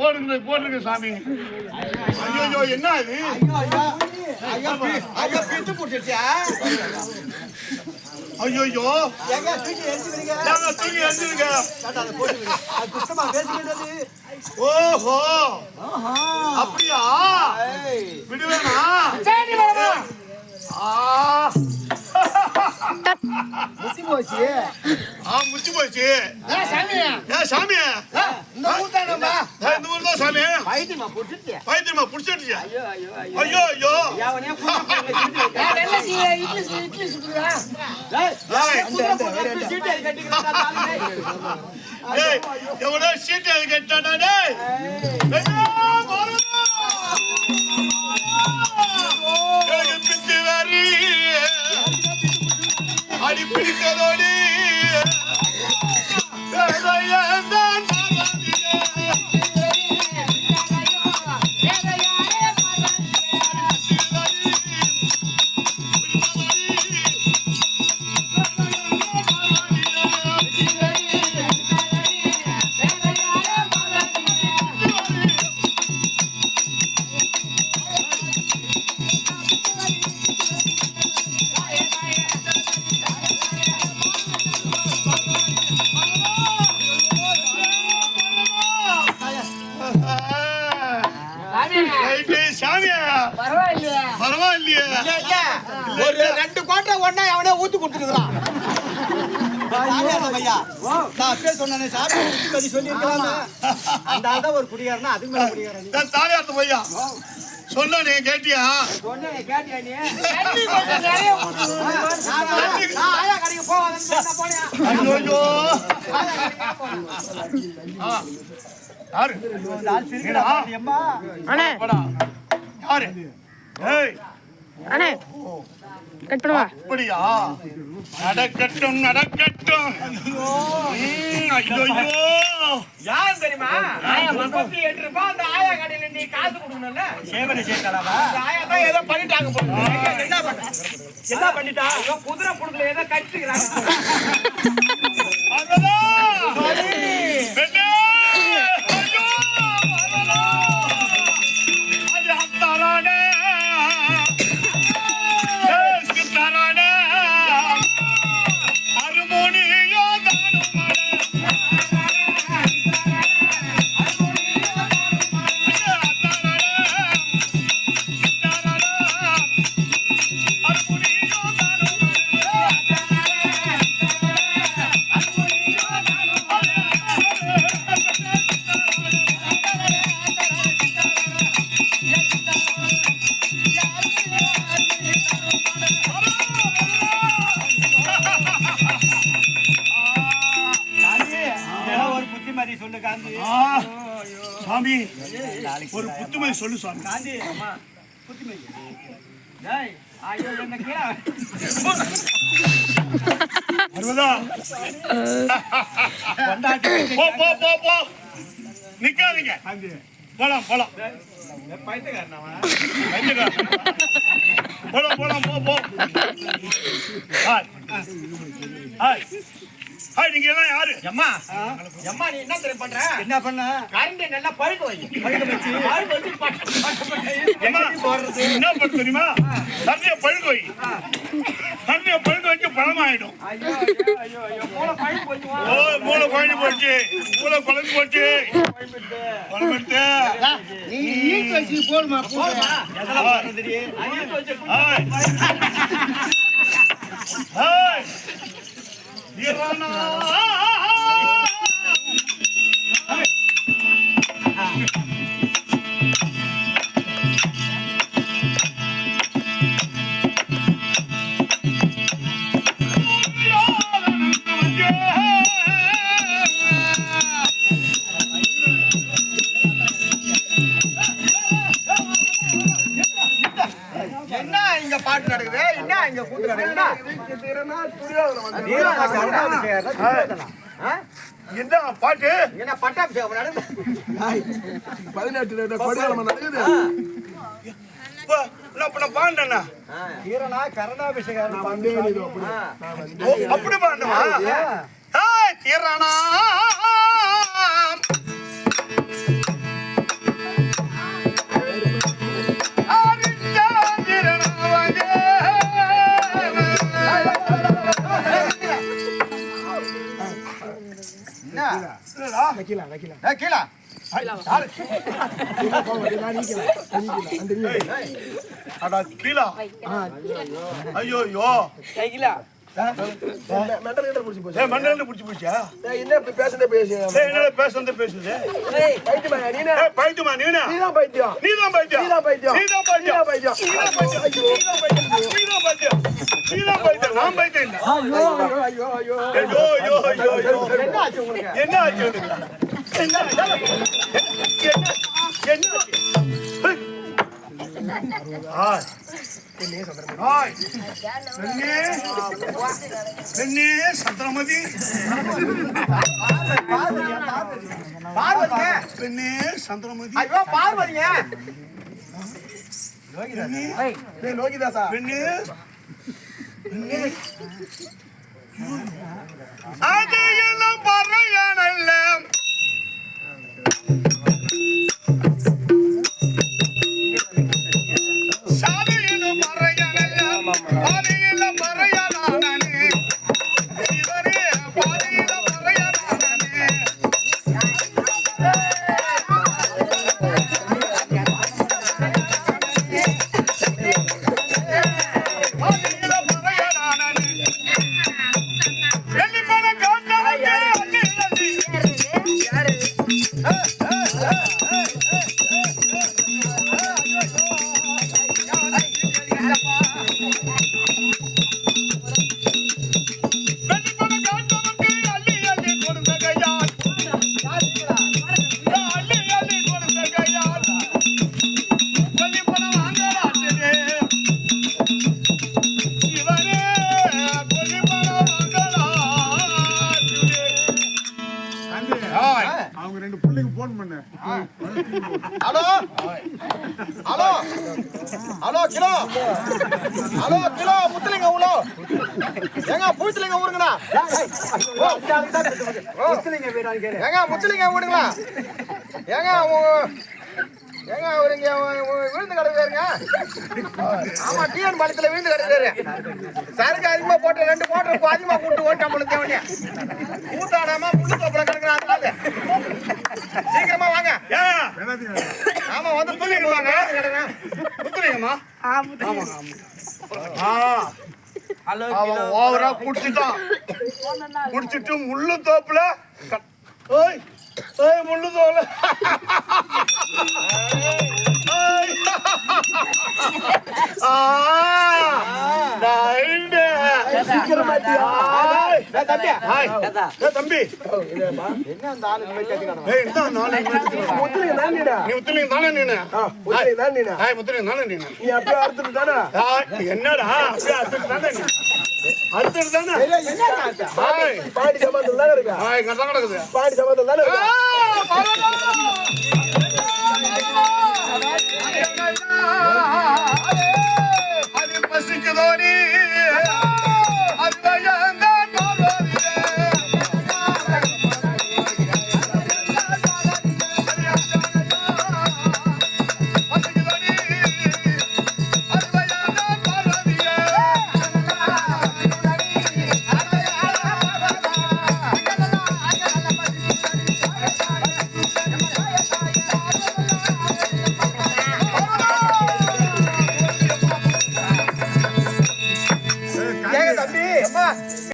போடுங்க சாமி. ஐயோ என்ன இது? ஐயா பித்து போட்டுச்சா? ஐயோ எங்க தூக்கி எரிஞ்சுக்கிறீங்க? தூக்கி எரிஞ்சுங்க. அதை போட்டுக்கிறீங்க. அது குஷ்டமா பேசிக்கிட்டது. ஓஹோ அப்படியா? விடுவேனா? முத்தி போச்சு. முத்தி போச்சு. சாமி இந்த ஊர் தான் சாமி. பைத்தியமா புடிச்சிட்டியா? ஐயோ ஐயோ இட்லி சுடுறா. எவ்வளோ சீட்டு அது கேட்டானே. பிச்சு வேறி அடி பிடித்ததோடு ஒரு 2 கோட்டை ஒண்ணா அவனே ஊத்து கொடுத்துருக்கான். நான் பேர் சொன்னேன் சாப்பிட்டு சொல்லிருக்கலாமா? அந்த ஆள் ஒரு குடிகாரனா அதுக்கு மேல குடிகாரன் தாலியாத்து பையா சொன்னே கேட்டியா? சொன்னேன் கேட்டியா நீ? நிறைய ஆயா கடைக்கு போவாதன்னு சொன்னா போனியா? ஐயோ யாரு? அம்மா அண்ணே யாரு? ஏய் அண்ணே கட் பண்ணுவா. அப்படியா? நடக்கட்டும் ஐயோ யார் தெரியுமா? 38 ரூபாய் அந்த ஆயா கடையில நீ காசு கொடுக்கணும்ல. சேவனை சேர்க்கலாமா? அந்த ஆயா தான் ஏதோ பண்ணிட்டாங்க போல. என்ன பண்ணிட்டா? குதிரை புடுக்குல ஏதோ கட்டிக்கிறாங்க. அதெல்லாம் பெண்ணே ஐயோ அது ஹத்தாரானே சித்தாரானே அருமோனியோ தானுமானே சாமி ஒரு புத்துமதி சொல்லு சாமி. நிக்காதீங்க போலாம் போலாம் நீங்க எல்லாம் யாரு? அம்மா அம்மா நீ என்ன தெரியும் பண்ற? என்ன பண்ண? கரண்ட் நல்லா பழுக்க வை. பழுக்க வச்சு என்ன பண்ண தெரியுமா? தண்ணிய பழுக்க வை. தண்ணிய பழுக்க வச்சு பழமாயிடும். ஐயோ ஐயோ ஐயோ மூளை பழுக்க போச்சு. ஓ மூளை பழுக்க போச்சு. மூளை குழம்பு போச்சு. குழம்பெடுத்து நீ ஈட் வச்சு போடுமா போடுமா. எதெல்லாம் பண்றது தெரியும்? ஈட் வச்சு ஏய் இரானா பாட்டு நடக்குது. என்ன இங்க கூத்து நடக்குது? என்ன பாட்டு? என்ன பட்டாபிஷேகம் நடக்குது? 18 கொடியாளம் நடக்குது. பாண்டா கருணாபிஷேகம் அப்படி பாண்டவா? தீரணா கீழே அடா கீழா ஐயோ ஐயோ மண்டல புடிச்சு போச்சா என்ன இப்படி பேசுறதே பேசு என்ன பேசுறது பேசுது பைத்தியமா நீனா நீதான் பைத்தியம் நீதான் பைத்தியம் நீதான் பைத்தியம் நீதான் பைத்தியம் பைத்தியம் நீதான் பைத்தியம் நீதான் பைத்தியம் நீதான் பைத்தியம் நான் பைத்தியம் இல்ல ஐயோ ஐயோ ஐயோ ஐயோ ஐயோ ஐயோ ஐயோ என்ன ஆச்சு உங்களுக்கு என்ன ஆச்சு என்ன என்ன ஆச்சு ஹாய் பெண்ணே சந்திரமதி பார்வதிங்க பெண்ணே சந்திரமதி ஐயோ பார்வதிங்க டேய் லோகிதாசா பெண்ணே அதையெல்லாம் பறையானல்ல சாதையிலும் பறையானல்ல பாதையிலும் பறையானானே இவரே பாதையிலும் பறையானானே பாதையிலும் பறையானானே எல்லி போன காட்டானே அள்ளி அள்ளி வெள்ளி போன காட்டானே அள்ளி அள்ளி கொடுத்த கையால் அள்ளி அள்ளி கொடுத்த கையால் வெள்ளி போன வாங்கலாட்டே இவரே கொல்லி போன வாங்கலாட்டே அவங்க ரெண்டு பிள்ளைங்க போன் பண்ண ஹலோ ஹலோ ஹலோ கிலோ ஹலோ கிலோ முத்துலிங்க உங்களோ ஏங்க பூத்துலிங்க ஊருங்கண்ணா ஏங்க முத்துலிங்க ஊருங்களா ஏங்க ஏங்க அவர் இங்க விழுந்து கிடக்குறாருங்க ஆமா டிஎன் பாலத்துல விழுந்து கிடக்குறாரு சரக்கு அதிகமா போட்டு 2 போட்டு அதிகமா கூட்டு ஓட்டாம தேவனே கூட்டாடாம முள்ளு தோப்புல கிடக்குறாங்க சீக்கிரமா வாங்க ஆமா வந்து புள்ளிங்களாங்க முத்துறீங்கம்மா ஆமா அவன் ஓவரா குடிச்சிட்டான் குடிச்சிட்டு முள்ளு தோப்புல ஓய் ஓய் முள்ளு தோப்புல தம்பி என்ன அந்த ஆளு இந்த மாதிரி கேட்டுக்கானோ முத்துலிங்க தான் நீடா நீ முத்துலிங்க தானே நீனு முத்துலிங்க தான் நீடா முத்துலிங்க தானே நீனு நீ அப்படியே அறுத்துட்டு தானே என்னடா அப்படியே அடுத்துட்டு தானே அடுத்துட்டு தானே என்ன ஹாய் பாடி சமாதம் தானே இருக்கா ஹாய் கரெக்டா கிடக்குது பாடி சமாதம் தானே இருக்கா பரவாயில்ல